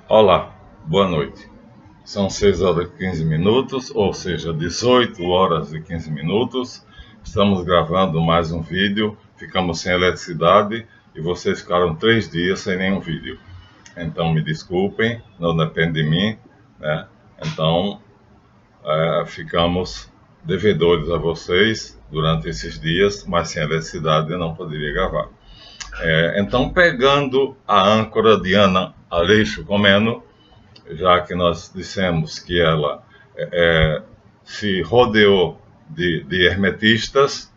Olá, boa noite. São 6 horas e 15 minutos, ou seja, 18 horas e 15 minutos. Estamos gravando mais um vídeo, ficamos sem eletricidade e vocês ficaram 3 dias sem nenhum vídeo. Então me desculpem, não depende de mim, né? Então ficamos devedores a vocês durante esses dias, mas sem eletricidade eu não poderia gravar. Então, pegando a âncora de Ana Aleixo Comeno, já que nós dissemos que ela se rodeou de hermetistas,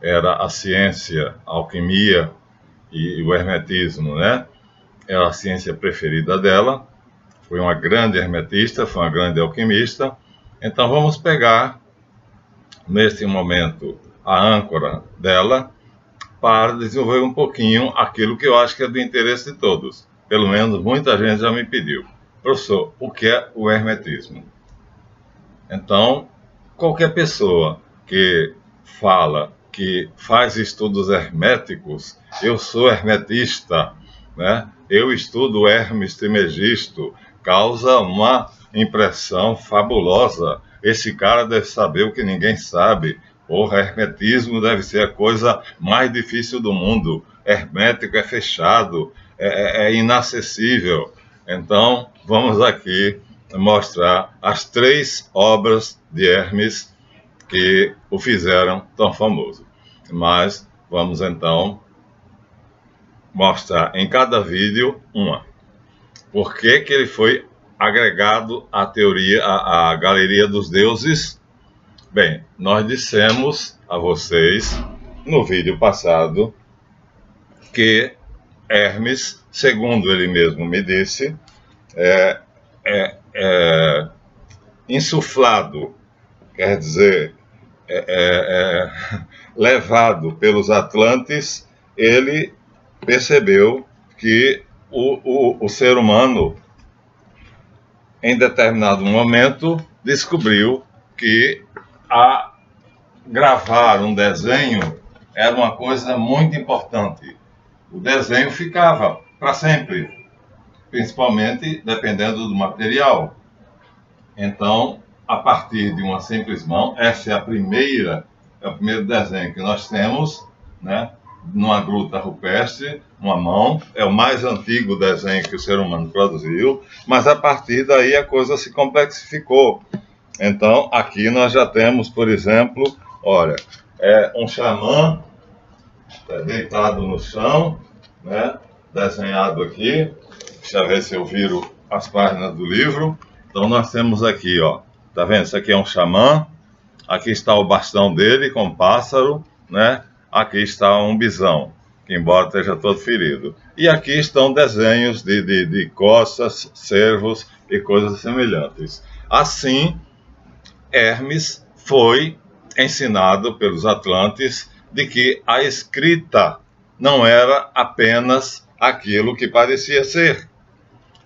era a ciência, a alquimia e o hermetismo, né? Era a ciência preferida dela, foi uma grande hermetista, foi uma grande alquimista. Então vamos pegar, neste momento, a âncora dela, para desenvolver um pouquinho aquilo que eu acho que é do interesse de todos. Pelo menos muita gente já me pediu. Professor, o que é o hermetismo? Então, qualquer pessoa que fala que faz estudos herméticos, eu sou hermetista, né? Eu estudo Hermes Trismegisto, causa uma impressão fabulosa. Esse cara deve saber o que ninguém sabe. Porra, hermetismo deve ser a coisa mais difícil do mundo. Hermético é fechado, é inacessível. Então, vamos aqui mostrar as 3 obras de Hermes que o fizeram tão famoso. Mas vamos então mostrar em cada vídeo uma. Por que ele foi agregado à teoria, à galeria dos deuses? Bem, nós dissemos a vocês no vídeo passado que Hermes, segundo ele mesmo me disse, insuflado, quer dizer, levado pelos Atlantes, ele percebeu que o ser humano, em determinado momento, descobriu que gravar um desenho era uma coisa muito importante. O desenho ficava para sempre, principalmente dependendo do material. Então, a partir de uma simples mão, essa é o primeiro desenho que nós temos, né? Numa gruta rupestre, uma mão, é o mais antigo desenho que o ser humano produziu, mas a partir daí a coisa se complexificou. Então, aqui nós já temos, por exemplo, olha, um xamã deitado no chão, né? Desenhado aqui. Deixa eu ver se eu viro as páginas do livro. Então nós temos aqui, ó, tá vendo? Isso aqui é um xamã, aqui está o bastão dele com pássaro, né? Aqui está um bisão, que embora esteja todo ferido. E aqui estão desenhos de costas, cervos e coisas semelhantes. Assim, Hermes foi ensinado pelos Atlantes de que a escrita não era apenas aquilo que parecia ser,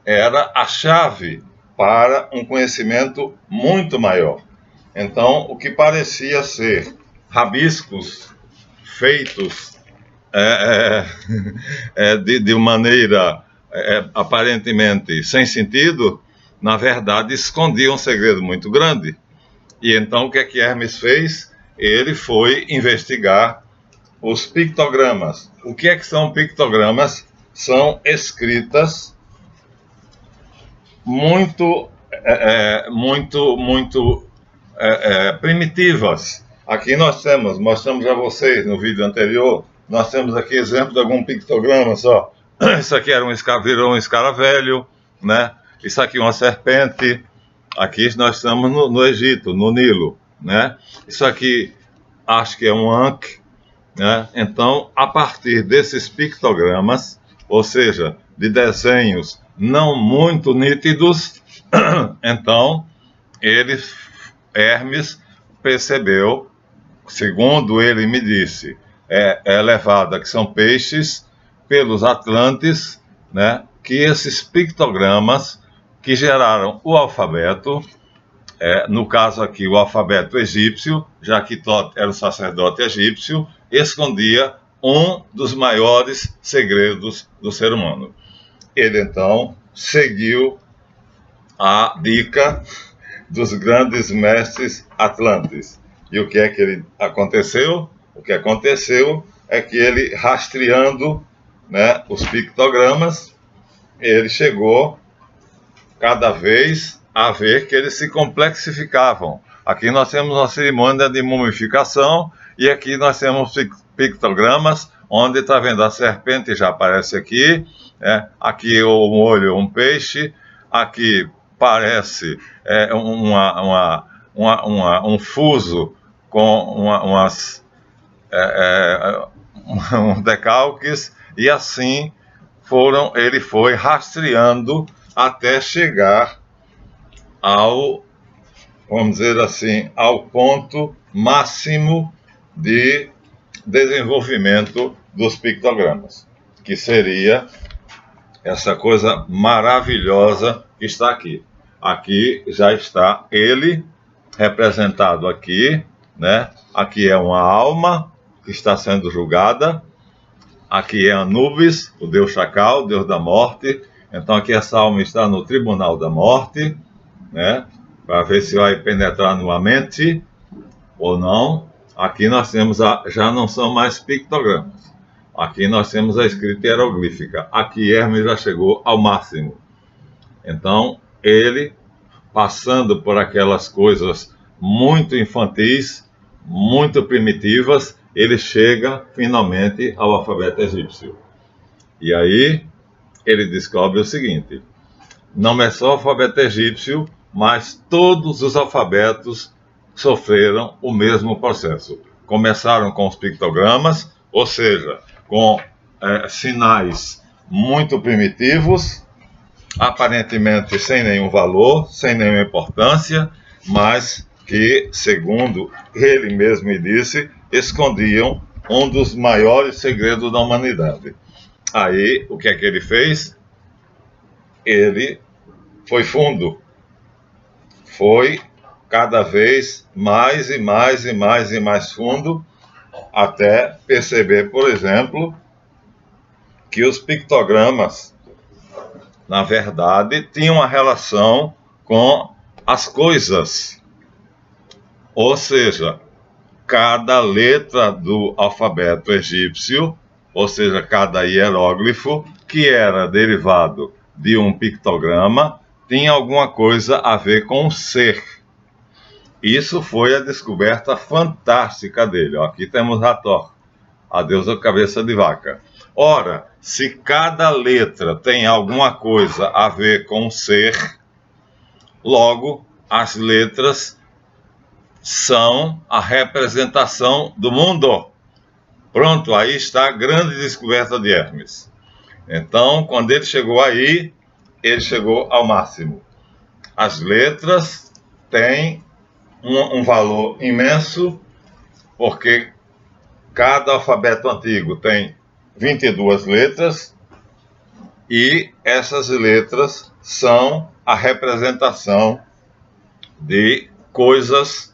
era a chave para um conhecimento muito maior. Então, o que parecia ser rabiscos feitos de maneira aparentemente sem sentido, na verdade escondia um segredo muito grande. E então, o que é que Hermes fez? Ele foi investigar os pictogramas. O que é que são pictogramas? São escritas muito primitivas. Aqui nós temos, mostramos a vocês no vídeo anterior, nós temos aqui exemplo de algum pictograma só. Isso aqui virou um escaravelho, né? Isso aqui uma serpente. Aqui nós estamos no Egito, no Nilo, né? Isso aqui acho que é um Ankh, né? Então, a partir desses pictogramas, ou seja, de desenhos não muito nítidos, então Hermes percebeu, segundo ele me disse, é levada que são peixes pelos Atlantes, né? Que esses pictogramas que geraram o alfabeto, no caso aqui o alfabeto egípcio, já que Tot era o sacerdote egípcio, escondia um dos maiores segredos do ser humano. Ele então seguiu a dica dos grandes mestres atlantes. E o que é que aconteceu? O que aconteceu é que ele, rastreando, né, os pictogramas, ele chegou cada vez a ver que eles se complexificavam. Aqui nós temos uma cerimônia de mumificação e aqui nós temos pictogramas, onde está vendo a serpente, já aparece aqui, né? Aqui o olho, um peixe, aqui parece um fuso com um decalques, e assim ele foi rastreando até chegar ao, vamos dizer assim, ao ponto máximo de desenvolvimento dos pictogramas, que seria essa coisa maravilhosa que está aqui. Aqui já está ele representado aqui, né? Aqui é uma alma que está sendo julgada. Aqui é Anubis, o deus chacal, o deus da morte. Então aqui essa alma está no tribunal da morte, né? Para ver se vai penetrar numa mente ou não. Aqui nós temos, já não são mais pictogramas. Aqui nós temos a escrita hieroglífica. Aqui Hermes já chegou ao máximo. Então ele, passando por aquelas coisas muito infantis, muito primitivas, ele chega finalmente ao alfabeto egípcio. E aí ele descobre o seguinte: não é só o alfabeto egípcio, mas todos os alfabetos sofreram o mesmo processo. Começaram com os pictogramas, ou seja, com sinais muito primitivos, aparentemente sem nenhum valor, sem nenhuma importância, mas que, segundo ele mesmo disse, escondiam um dos maiores segredos da humanidade. Aí, o que é que ele fez? Ele foi fundo, foi cada vez mais e mais e mais e mais fundo, até perceber, por exemplo, que os pictogramas, na verdade, tinham uma relação com as coisas. Ou seja, cada letra do alfabeto egípcio, ou seja, cada hieróglifo, que era derivado de um pictograma, tinha alguma coisa a ver com o ser. Isso foi a descoberta fantástica dele. Aqui temos Hathor, a deusa cabeça de vaca. Ora, se cada letra tem alguma coisa a ver com o ser, logo as letras são a representação do mundo. Pronto, aí está a grande descoberta de Hermes. Então, quando ele chegou aí, ele chegou ao máximo. As letras têm um valor imenso, porque cada alfabeto antigo tem 22 letras, e essas letras são a representação de coisas,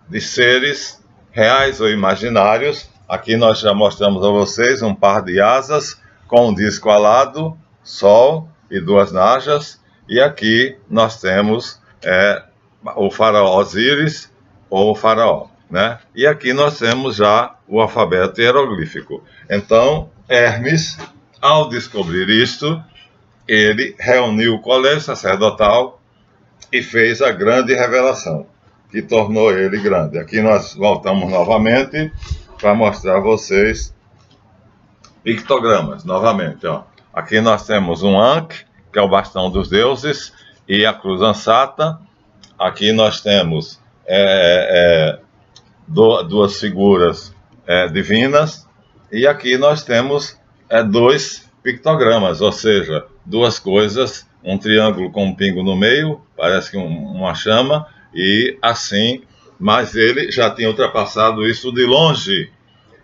de seres reais ou imaginários. Aqui nós já mostramos a vocês um par de asas com um disco alado, sol e duas najas. E aqui nós temos o faraó Osíris ou o faraó, né? E aqui nós temos já o alfabeto hieroglífico. Então, Hermes, ao descobrir isto, ele reuniu o colégio sacerdotal e fez a grande revelação, que tornou ele grande. Aqui nós voltamos novamente para mostrar a vocês pictogramas, novamente. Ó. Aqui nós temos um Ankh, que é o bastão dos deuses, e a cruz ansata. Aqui nós temos duas figuras divinas, e aqui nós temos dois pictogramas, ou seja, duas coisas, um triângulo com um pingo no meio, parece que uma chama, e assim, mas ele já tinha ultrapassado isso de longe,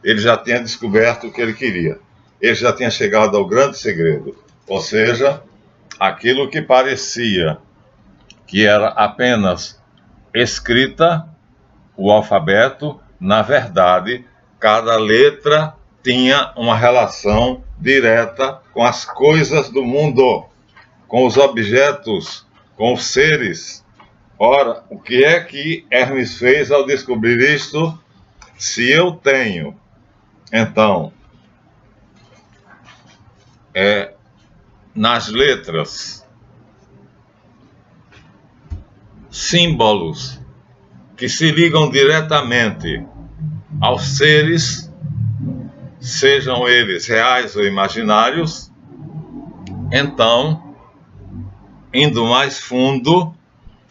ele já tinha descoberto o que ele queria, ele já tinha chegado ao grande segredo, ou seja, aquilo que parecia que era apenas escrita, o alfabeto, na verdade, cada letra tinha uma relação direta com as coisas do mundo. com os objetos, com os seres. Ora, o que é que Hermes fez ao descobrir isto? Se eu tenho, então, nas letras, símbolos que se ligam diretamente aos seres, sejam eles reais ou imaginários, então, indo mais fundo,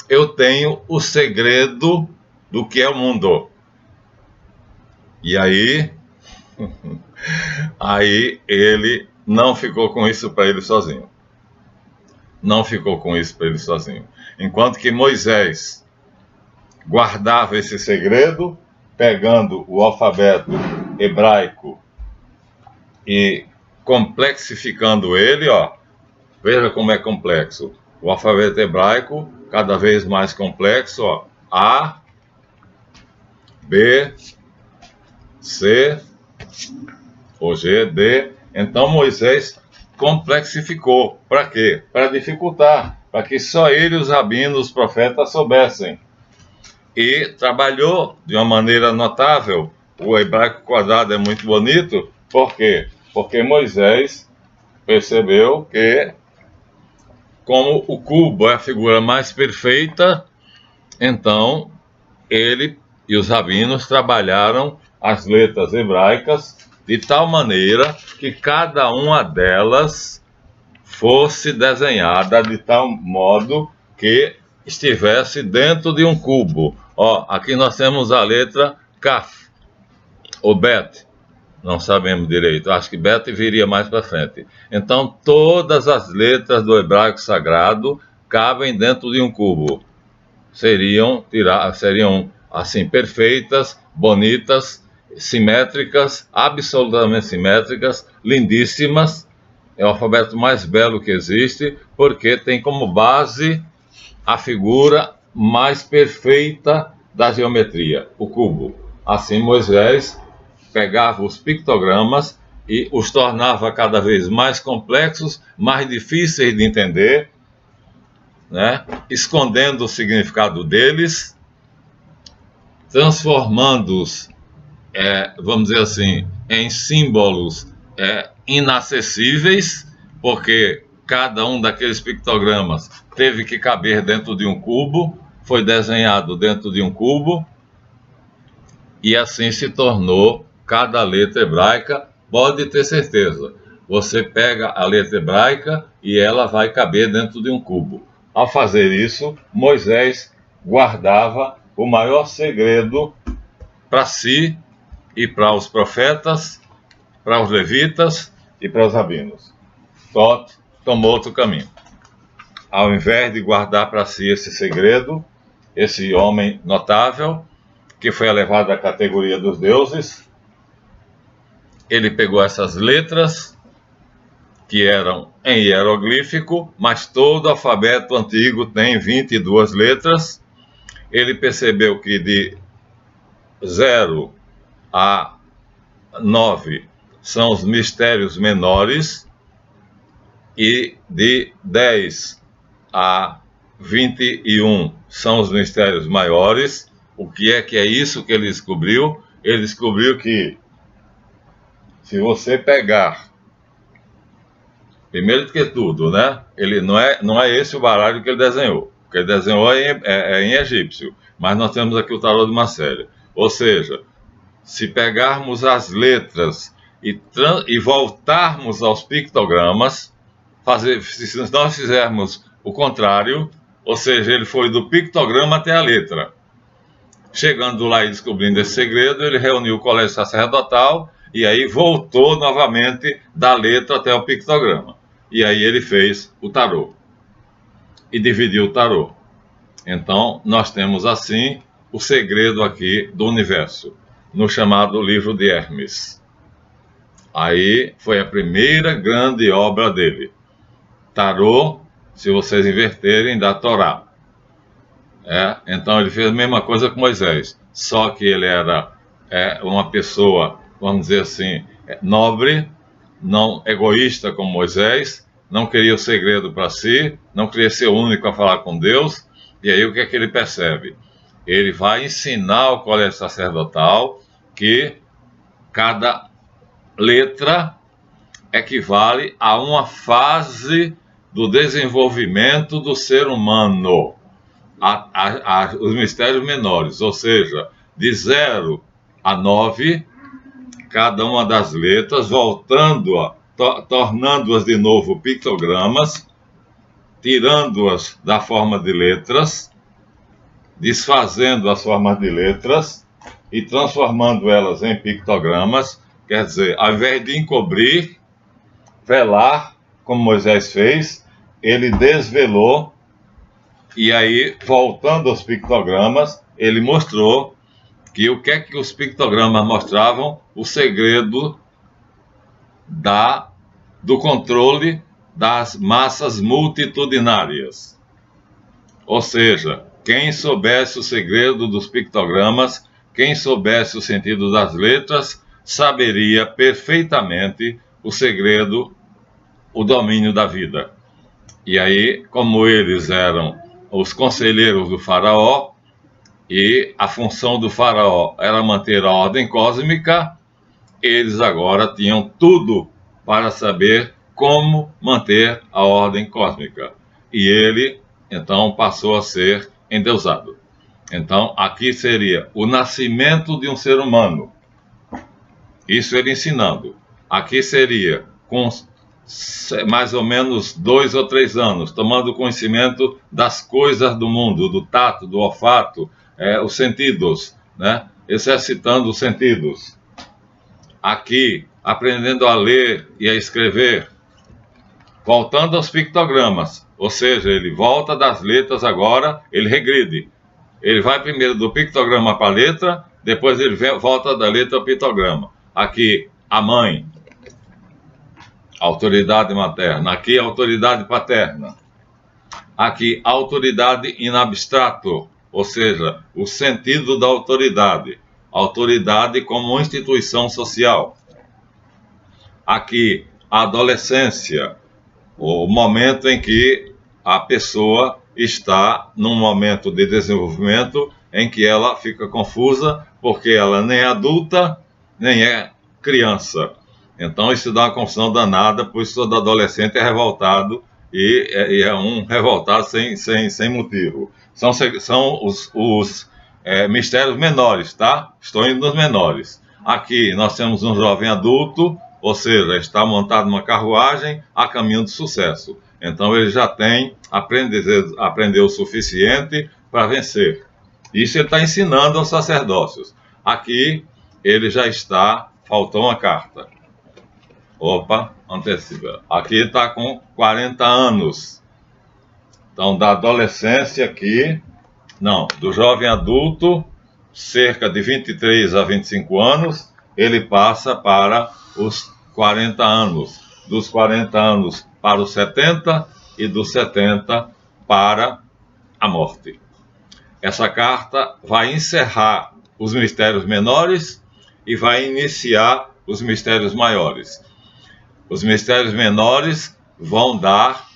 eu tenho o segredo do que é o mundo. E aí ele não ficou com isso para ele sozinho. Não ficou com isso para ele sozinho. Enquanto que Moisés guardava esse segredo, pegando o alfabeto hebraico e complexificando ele, veja como é complexo. O alfabeto hebraico, cada vez mais complexo, A, B, C, ou G, D. Então Moisés complexificou. Para quê? Para dificultar, para que só ele, os rabinos, os profetas soubessem. E trabalhou de uma maneira notável. O hebraico quadrado é muito bonito. Por quê? Porque Moisés percebeu que, como o cubo é a figura mais perfeita, então ele e os rabinos trabalharam as letras hebraicas de tal maneira que cada uma delas fosse desenhada de tal modo que estivesse dentro de um cubo. Aqui nós temos a letra Kaf, ou Bet, não sabemos direito, acho que Bet viria mais para frente. Então todas as letras do hebraico sagrado cabem dentro de um cubo. Seriam assim, perfeitas, bonitas, simétricas, absolutamente simétricas, lindíssimas. É o alfabeto mais belo que existe, porque tem como base a figura mais perfeita da geometria, o cubo. Assim Moisés pegava os pictogramas e os tornava cada vez mais complexos, mais difíceis de entender, né? Escondendo o significado deles, transformando-os, vamos dizer assim, em símbolos inacessíveis, porque cada um daqueles pictogramas teve que caber dentro de um cubo, foi desenhado dentro de um cubo, e assim se tornou cada letra hebraica. Pode ter certeza, você pega a letra hebraica e ela vai caber dentro de um cubo. Ao fazer isso, Moisés guardava o maior segredo para si e para os profetas, para os levitas e para os rabinos. Tot tomou outro caminho. Ao invés de guardar para si esse segredo, esse homem notável, que foi elevado à categoria dos deuses, ele pegou essas letras, que eram em hieroglífico, mas todo alfabeto antigo tem 22 letras. Ele percebeu que de 0 a 9 são os mistérios menores, e de 10 a 21 são os mistérios maiores. O que é isso que ele descobriu? Ele descobriu que, se você pegar, primeiro do que tudo, né? Ele não é esse o baralho que ele desenhou. O que ele desenhou é em egípcio. Mas nós temos aqui o tarô de Marcélia. Ou seja, se pegarmos as letras e voltarmos aos pictogramas, se nós fizermos o contrário, ou seja, ele foi do pictograma até a letra. Chegando lá e descobrindo esse segredo, ele reuniu o colégio sacerdotal e aí voltou novamente da letra até o pictograma. E aí ele fez o tarô e dividiu o tarô. Então, nós temos assim o segredo aqui do universo, no chamado livro de Hermes. Aí foi a primeira grande obra dele. Tarô, se vocês inverterem, dá Torá. Então ele fez a mesma coisa com Moisés, só que ele era uma pessoa, vamos dizer assim, nobre, não egoísta como Moisés, não queria o segredo para si, não queria ser o único a falar com Deus. E aí o que é que ele percebe? Ele vai ensinar ao colégio sacerdotal que cada letra equivale a uma fase do desenvolvimento do ser humano, os mistérios menores, ou seja, de 0 a 9, cada uma das letras, tornando-as de novo pictogramas, tirando-as da forma de letras, desfazendo as formas de letras e transformando elas em pictogramas. Quer dizer, ao invés de encobrir, velar, como Moisés fez, ele desvelou, e aí, voltando aos pictogramas, ele mostrou que o que é que os pictogramas mostravam? O segredo do controle das massas multitudinárias. Ou seja, quem soubesse o segredo dos pictogramas, quem soubesse o sentido das letras, saberia perfeitamente o segredo, o domínio da vida. E aí, como eles eram os conselheiros do faraó, e a função do faraó era manter a ordem cósmica, eles agora tinham tudo para saber como manter a ordem cósmica. E ele, então, passou a ser endeusado. Então, aqui seria o nascimento de um ser humano. Isso ele ensinando. Aqui seria com mais ou menos 2 ou 3 anos, tomando conhecimento das coisas do mundo, do tato, do olfato, os sentidos, né? Exercitando os sentidos. Aqui, aprendendo a ler e a escrever, voltando aos pictogramas, ou seja, ele volta das letras agora, ele regride. Ele vai primeiro do pictograma para a letra, depois ele volta da letra ao pictograma. Aqui, a mãe, autoridade materna. Aqui, autoridade paterna. Aqui, autoridade in abstrato, ou seja, o sentido da autoridade. Autoridade como instituição social. Aqui, a adolescência, o momento em que a pessoa está num momento de desenvolvimento em que ela fica confusa, porque ela nem é adulta, nem é criança. Então isso dá uma confusão danada, por isso todo adolescente é revoltado, e é um revoltado sem motivo. São os mistérios menores, tá? Estou indo nos menores. Aqui nós temos um jovem adulto, ou seja, está montado numa carruagem a caminho do sucesso. Então ele já tem, aprendeu o suficiente para vencer. Isso ele está ensinando aos sacerdócios. Aqui ele já está, faltou uma carta. Opa, antecipa. Aqui está com 40 anos. Então, da adolescência aqui, não, do jovem adulto, cerca de 23 a 25 anos, ele passa para os 40 anos. Dos 40 anos para os 70 e dos 70 para a morte. Essa carta vai encerrar os mistérios menores e vai iniciar os mistérios maiores. Os mistérios menores vão dar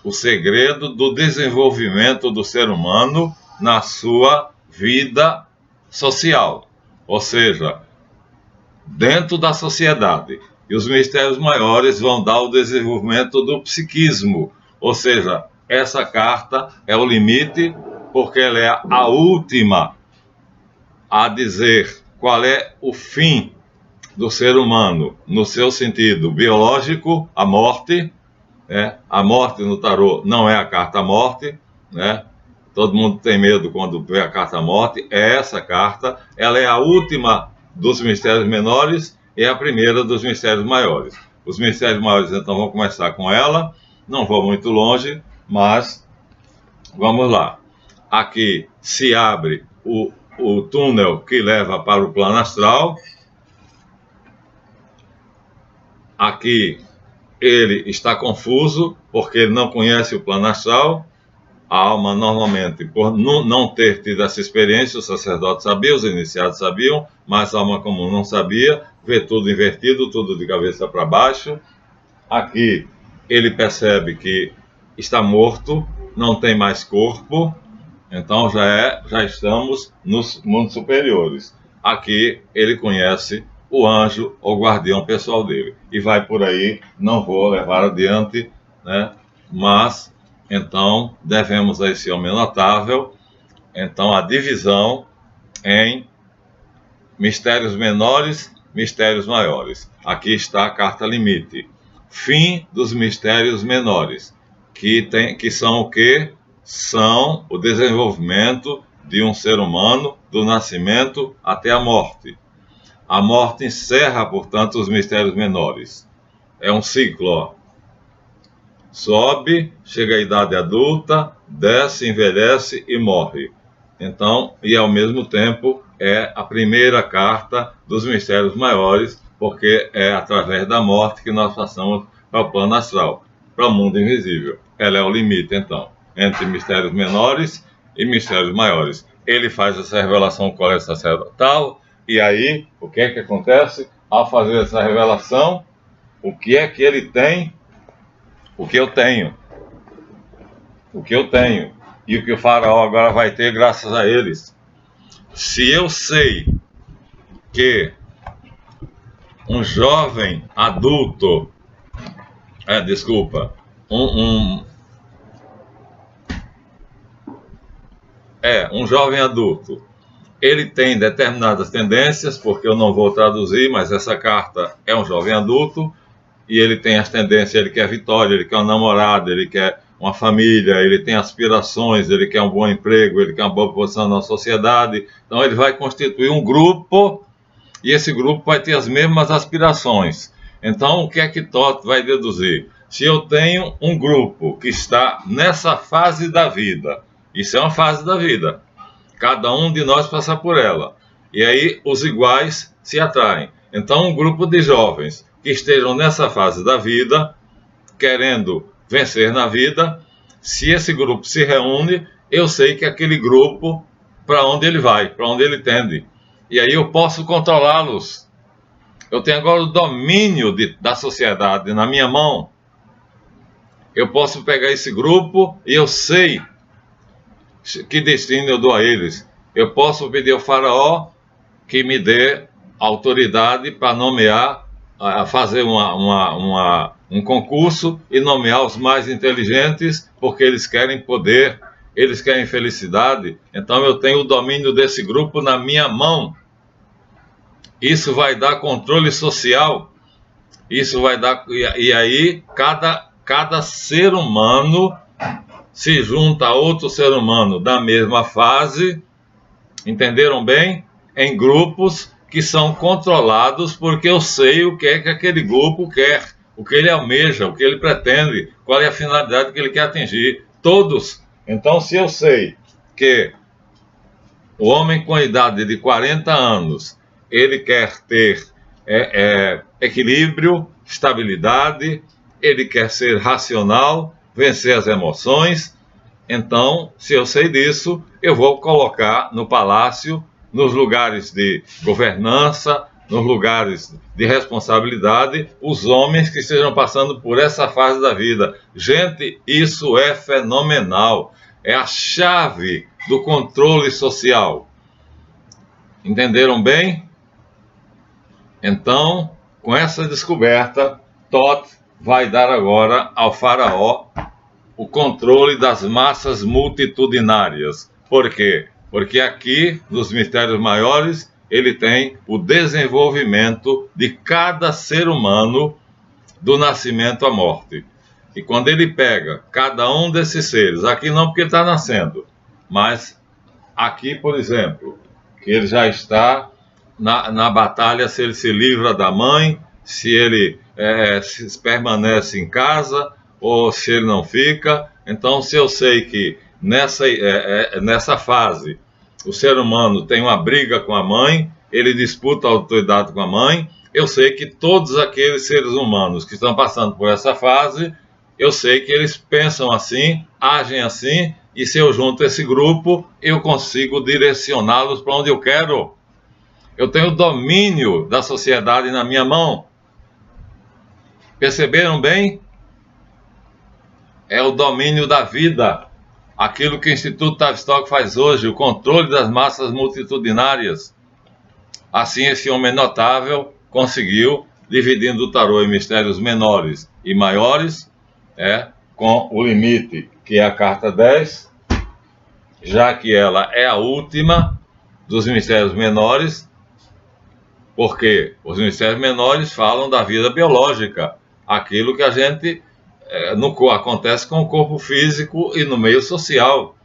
o segredo do desenvolvimento do ser humano na sua vida social, ou seja, dentro da sociedade. E os mistérios maiores vão dar o desenvolvimento do psiquismo, ou seja, essa carta é o limite, porque ela é a última a dizer qual é o fim do ser humano, no seu sentido biológico, a morte, né? A morte no tarô não é a carta morte, né? Todo mundo tem medo quando vê a carta morte. É essa carta, ela é a última dos mistérios menores e é a primeira dos mistérios maiores. Os mistérios maiores, então, vão começar com ela, não vou muito longe, mas vamos lá. Aqui se abre o túnel que leva para o plano astral. Aqui ele está confuso, porque ele não conhece o plano astral. A alma, normalmente, por não ter tido essa experiência, os sacerdotes sabiam, os iniciados sabiam, mas a alma comum não sabia, vê tudo invertido, tudo de cabeça para baixo. Aqui ele percebe que está morto, não tem mais corpo, então já estamos nos mundos superiores. Aqui ele conhece o anjo ou guardião pessoal dele. E vai por aí, não vou levar adiante, né? Mas, então, devemos a esse homem notável, então, a divisão em mistérios menores, mistérios maiores. Aqui está a carta limite. Fim dos mistérios menores, que são o quê? São o desenvolvimento de um ser humano, do nascimento até a morte. A morte encerra, portanto, os mistérios menores. É um ciclo, ó. Sobe, chega à idade adulta, desce, envelhece e morre. Então, e ao mesmo tempo, é a primeira carta dos mistérios maiores, porque é através da morte que nós passamos para o plano astral, para o mundo invisível. Ela é o limite, então, entre mistérios menores e mistérios maiores. Ele faz essa revelação com o colégio sacerdotal, e aí, o que é que acontece? Ao fazer essa revelação, o que é que ele tem? O que eu tenho. O que eu tenho. E o que o faraó agora vai ter graças a eles. Se eu sei que um jovem adulto, um jovem adulto, ele tem determinadas tendências, porque eu não vou traduzir, mas essa carta é um jovem adulto, e ele tem as tendências, ele quer vitória, ele quer um namorado, ele quer uma família, ele tem aspirações, ele quer um bom emprego, ele quer uma boa posição na sociedade. Então ele vai constituir um grupo, e esse grupo vai ter as mesmas aspirações. Então o que é que Thoth vai deduzir? Se eu tenho um grupo que está nessa fase da vida, isso é uma fase da vida, cada um de nós passa por ela, e aí os iguais se atraem. Então um grupo de jovens que estejam nessa fase da vida, querendo vencer na vida, se esse grupo se reúne, eu sei que aquele grupo, para onde ele vai, para onde ele tende. E aí eu posso controlá-los. Eu tenho agora o domínio da sociedade na minha mão. Eu posso pegar esse grupo e eu sei que destino eu dou a eles. Eu posso pedir ao faraó que me dê autoridade para nomear, fazer um concurso e nomear os mais inteligentes, porque eles querem poder, eles querem felicidade. Então eu tenho o domínio desse grupo na minha mão. Isso vai dar controle social. Isso vai dar... E aí cada ser humano se junta a outro ser humano da mesma fase, entenderam bem? Em grupos que são controlados, porque eu sei o que é que aquele grupo quer, o que ele almeja, o que ele pretende, qual é a finalidade que ele quer atingir. Todos. Então, se eu sei que o homem com a idade de 40 anos, ele quer ter equilíbrio, estabilidade, ele quer ser racional, vencer as emoções. Então, se eu sei disso, eu vou colocar no palácio, nos lugares de governança, nos lugares de responsabilidade, os homens que estejam passando por essa fase da vida. Gente, isso é fenomenal. É a chave do controle social. Entenderam bem? Então, com essa descoberta, Thoth vai dar agora ao faraó o controle das massas multitudinárias. Por quê? Porque aqui, nos mistérios maiores, ele tem o desenvolvimento de cada ser humano do nascimento à morte. E quando ele pega cada um desses seres, aqui não porque ele está nascendo, mas aqui, por exemplo, que ele já está na batalha, se ele se livra da mãe, se ele se permanece em casa, ou se ele não fica. Então, se eu sei que nessa fase o ser humano tem uma briga com a mãe, ele disputa a autoridade com a mãe, eu sei que todos aqueles seres humanos que estão passando por essa fase, eu sei que eles pensam assim, agem assim, e se eu junto esse grupo, eu consigo direcioná-los para onde eu quero. Eu tenho o domínio da sociedade na minha mão. Perceberam bem? é o domínio da vida. Aquilo que o Instituto Tavistock faz hoje, o controle das massas multitudinárias. Assim, esse homem notável conseguiu, dividindo o tarô em mistérios menores e maiores, com o limite, que é a carta 10, já que ela é a última dos mistérios menores, porque os mistérios menores falam da vida biológica, aquilo que a gente acontece com o corpo físico e no meio social,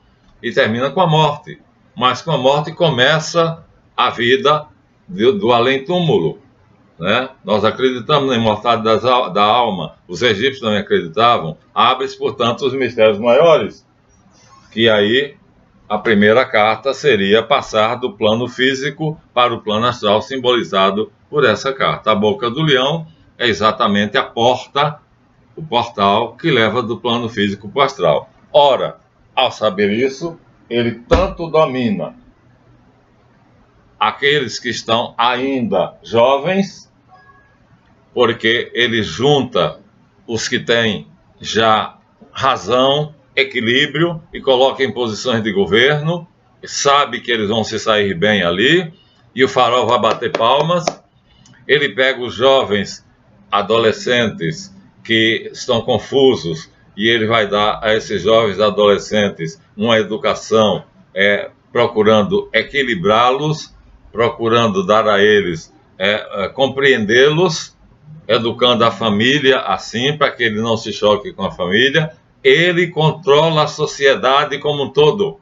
e termina com a morte. Mas com a morte começa a vida do além-túmulo, né? Nós acreditamos na imortalidade da alma, os egípcios também acreditavam. Abre-se, portanto, os mistérios maiores, que aí a primeira carta seria passar do plano físico para o plano astral, simbolizado por essa carta. A boca do leão é exatamente a porta, o portal que leva do plano físico para o astral. Ora, ao saber isso, ele tanto domina aqueles que estão ainda jovens, porque ele junta os que têm já razão, equilíbrio e coloca em posições de governo, sabe que eles vão se sair bem ali, e o farol vai bater palmas. Ele pega os jovens adolescentes que estão confusos e ele vai dar a esses jovens adolescentes uma educação, procurando equilibrá-los, procurando dar a eles, compreendê-los, educando a família assim, para que ele não se choque com a família. Ele controla a sociedade como um todo.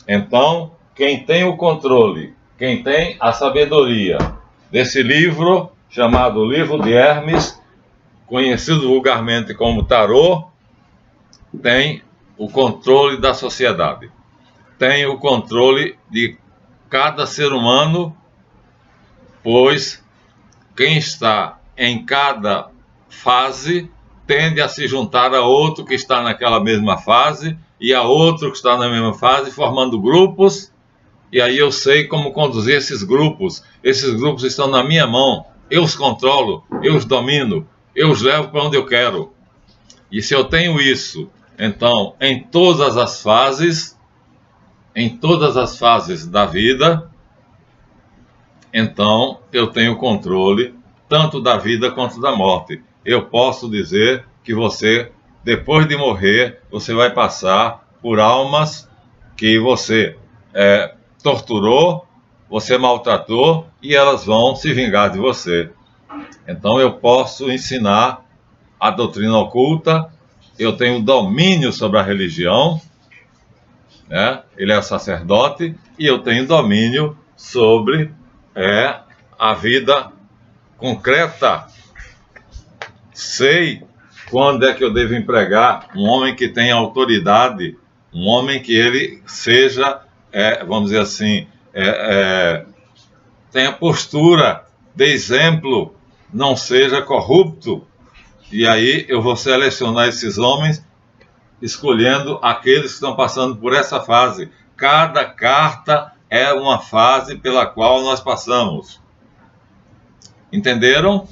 Então, quem tem o controle, quem tem a sabedoria desse livro, chamado Livro de Hermes, conhecido vulgarmente como Tarô, tem o controle da sociedade, tem o controle de cada ser humano, pois quem está em cada fase tende a se juntar a outro que está naquela mesma fase e a outro que está na mesma fase, formando grupos, e aí eu sei como conduzir esses grupos. Esses grupos estão na minha mão, eu os controlo, eu os domino, eu os levo para onde eu quero. E se eu tenho isso, então, em todas as fases da vida, então eu tenho controle tanto da vida quanto da morte. Eu posso dizer que você, depois de morrer, você vai passar por almas que você torturou, você maltratou, e elas vão se vingar de você. Então eu posso ensinar a doutrina oculta, eu tenho domínio sobre a religião, né? Ele é sacerdote, e eu tenho domínio sobre a vida concreta. Sei quando é que eu devo empregar um homem que tenha autoridade, um homem que ele seja, vamos dizer assim, tenha postura de exemplo, não seja corrupto. E aí eu vou selecionar esses homens, escolhendo aqueles que estão passando por essa fase. Cada carta é uma fase pela qual nós passamos. Entenderam?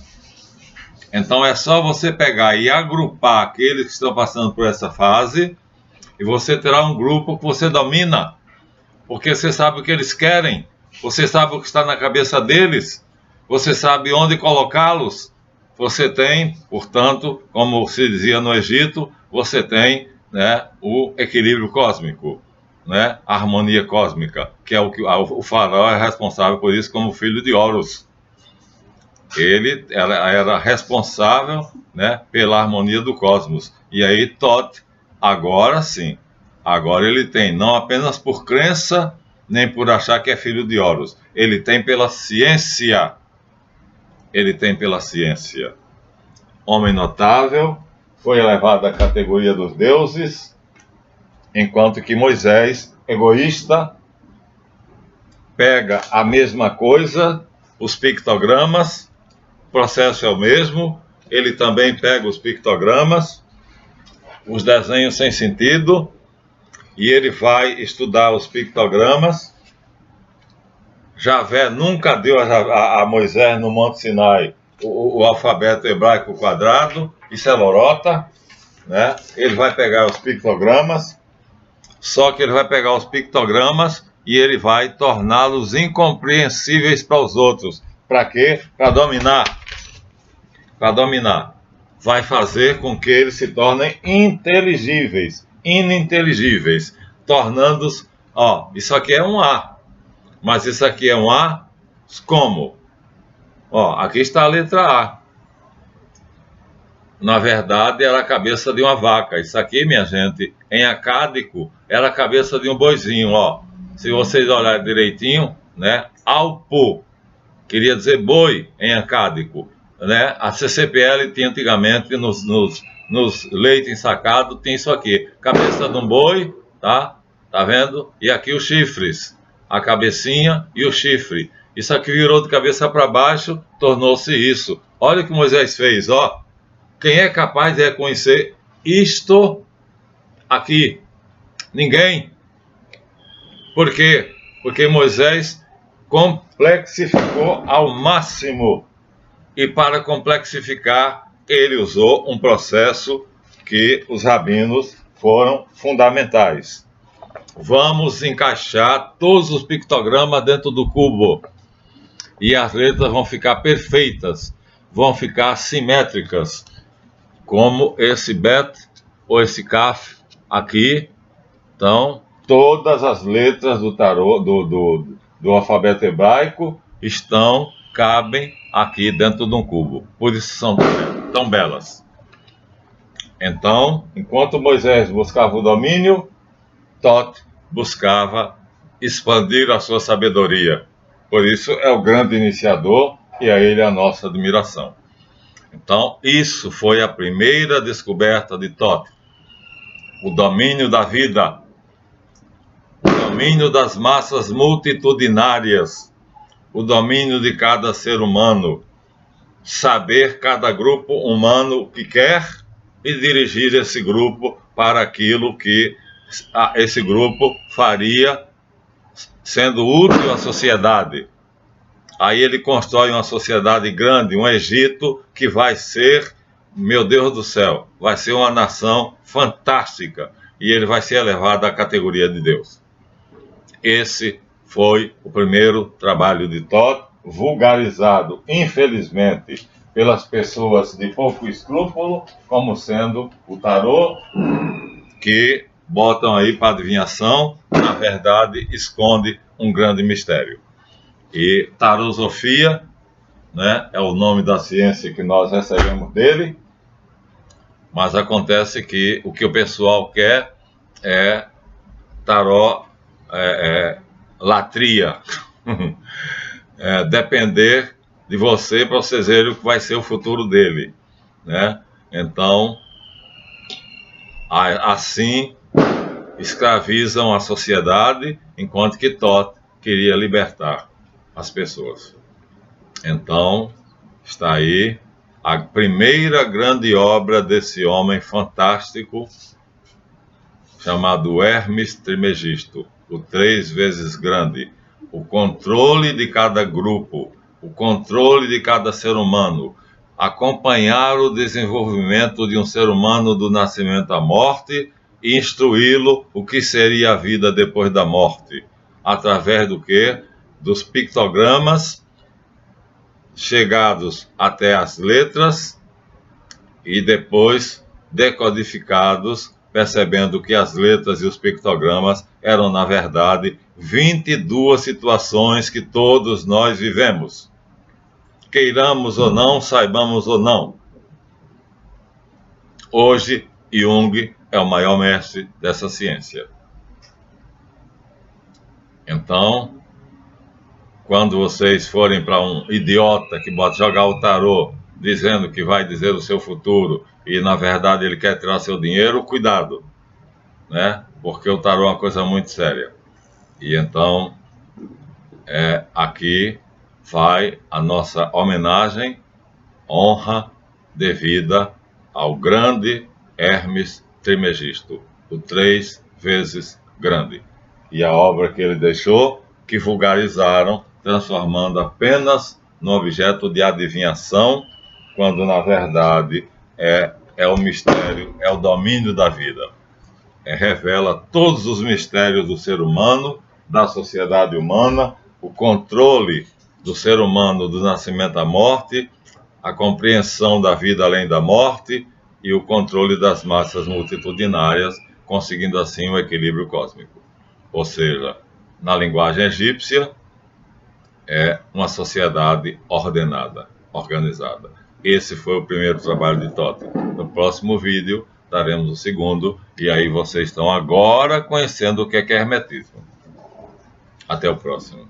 Então é só você pegar e agrupar aqueles que estão passando por essa fase, e você terá um grupo que você domina, porque você sabe o que eles querem, você sabe o que está na cabeça deles, você sabe onde colocá-los. Você tem, portanto, como se dizia no Egito, você tem, o equilíbrio cósmico, a harmonia cósmica, que é o que o faraó é responsável por isso, como filho de Horus. Ele era responsável, pela harmonia do cosmos. E aí Thoth, agora sim, agora ele tem, não apenas por crença, nem por achar que é filho de Horus, ele tem pela ciência. Ele tem pela ciência. Homem notável, foi elevado à categoria dos deuses, enquanto que Moisés, egoísta, pega a mesma coisa, os pictogramas, o processo é o mesmo, ele também pega os pictogramas, os desenhos sem sentido, e ele vai estudar os pictogramas. Javé nunca deu a Moisés no Monte Sinai o alfabeto hebraico quadrado, isso é lorota, né? Ele vai pegar os pictogramas, só que ele vai pegar os pictogramas e ele vai torná-los incompreensíveis para os outros. Para quê? Para dominar. Para dominar. Vai fazer com que eles se tornem inteligíveis, ininteligíveis, tornando-os, ó, isso aqui é um A, mas isso aqui é um A como? Ó, aqui está a letra A. Na verdade, era a cabeça de uma vaca. Isso aqui, minha gente, em acádico, era a cabeça de um boizinho, ó. Se vocês olharem direitinho, né, alpo, queria dizer boi em acádico, né? A CCPL tinha antigamente nos leites ensacados, tem isso aqui, cabeça de um boi, tá? Tá vendo? E aqui os chifres, a cabecinha e o chifre. Isso aqui virou de cabeça para baixo, tornou-se isso. Olha o que Moisés fez, ó. Quem é capaz de reconhecer isto aqui? Ninguém. Por quê? Porque Moisés complexificou ao máximo. E para complexificar, ele usou um processo que os rabinos foram fundamentais. Vamos encaixar todos os pictogramas dentro do cubo. E as letras vão ficar perfeitas, vão ficar simétricas, como esse Bet ou esse Kaf aqui. Então, todas as letras do tarô, do alfabeto hebraico cabem aqui dentro de um cubo. Por isso são tão belas. Então, enquanto Moisés buscava o domínio, Thoth buscava expandir a sua sabedoria. Por isso é o grande iniciador e a ele a nossa admiração. Então, isso foi a primeira descoberta de Thoth. O domínio da vida, o domínio das massas multitudinárias, o domínio de cada ser humano, saber cada grupo humano que quer e dirigir esse grupo para aquilo que esse grupo faria sendo útil à sociedade. Aí ele constrói uma sociedade grande, um Egito que vai ser, meu Deus do céu, vai ser uma nação fantástica e ele vai ser elevado à categoria de Deus. Esse foi o primeiro trabalho de Thoth, vulgarizado, infelizmente, pelas pessoas de pouco escrúpulo, como sendo o tarô, que botam aí para adivinhação, na verdade, esconde um grande mistério. E tarosofia, né, é o nome da ciência que nós recebemos dele, mas acontece que o que o pessoal quer é taró, latria, depender de você para vocês verem o que vai ser o futuro dele, né? Então, assim escravizam a sociedade, enquanto que Thoth queria libertar as pessoas. Então, está aí a primeira grande obra desse homem fantástico, chamado Hermes Trismegisto, o 3 vezes grande. O controle de cada grupo, o controle de cada ser humano, acompanhar o desenvolvimento de um ser humano do nascimento à morte e instruí-lo o que seria a vida depois da morte, através do quê? Dos pictogramas chegados até as letras e depois decodificados, percebendo que as letras e os pictogramas eram, na verdade, 22 situações que todos nós vivemos. Queiramos ou não, saibamos ou não. Hoje, Jung é o maior mestre dessa ciência. Então, quando vocês forem para um idiota que bota jogar o tarô, dizendo que vai dizer o seu futuro, e na verdade ele quer tirar seu dinheiro, cuidado, né? Porque o tarô é uma coisa muito séria. E então, aqui vai a nossa homenagem, honra devida ao grande Hermes Trismegisto, o 3 vezes grande. E a obra que ele deixou, que vulgarizaram, transformando apenas no objeto de adivinhação, quando na verdade é é o mistério, é o domínio da vida. Revela todos os mistérios do ser humano, da sociedade humana, o controle do ser humano do nascimento à morte, a compreensão da vida além da morte e o controle das massas multitudinárias, conseguindo assim o equilíbrio cósmico. Ou seja, na linguagem egípcia, é uma sociedade ordenada, organizada. Esse foi o primeiro trabalho de Thoth. No próximo vídeo, daremos o segundo, e aí vocês estão agora conhecendo o que é hermetismo. Até o próximo.